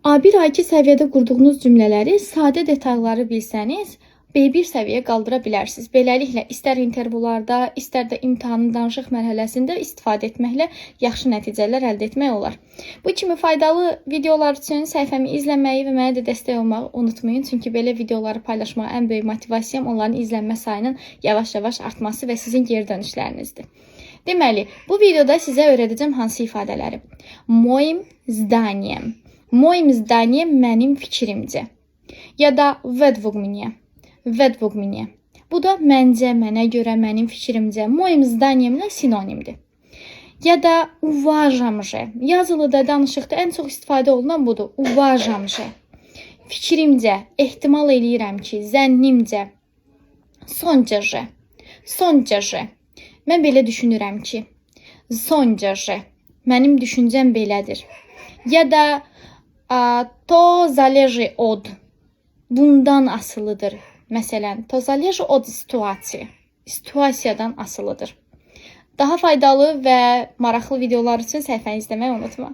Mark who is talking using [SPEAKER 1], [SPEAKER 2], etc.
[SPEAKER 1] A1, A2 səviyyədə qurduğunuz cümlələri sadə detalları bilsəniz, B1 səviyyəyə qaldıra bilərsiniz. Beləliklə, istər intervyularda, istər də imtahanın danışıq mərhələsində istifadə etməklə yaxşı nəticələr əldə etmək olar. Bu kimi faydalı videolar üçün səhifəmi izləməyi və mənə də dəstək olmağı unutmayın. Çünki belə videoları paylaşmağa ən böyük motivasiyam onların izlənmə sayının yavaş-yavaş artması və sizin geri dönüşlərinizdir. Deməli, bu videoda sizə öyrədəcəm hansı ifadələri. Moim zdaniem. Moim zdaniem mənim fikrimcə. Ya da według mnie. Według mnie. Bu da məncə, mənə görə, mənim fikrimcə. Moim zdaniemlə sinonimdir. Ya da uważam, że. Yazılıda, danışıqda ən çox istifadə olunan budur. Uważam, że. Fikrimcə, ehtimal eləyirəm ki, zənnimcə. Sądzę, że. Sądzę, że. Mən belə düşünürəm ki. Sądzę, że. Mənim düşüncəm belədir. Ya da to zależy od. Bundan asılıdır. Məsələn, to zależy od sytuacji. Situasiyadan asılıdır. Daha faydalı və maraqlı videolar üçün səhifəni izləməyi unutma.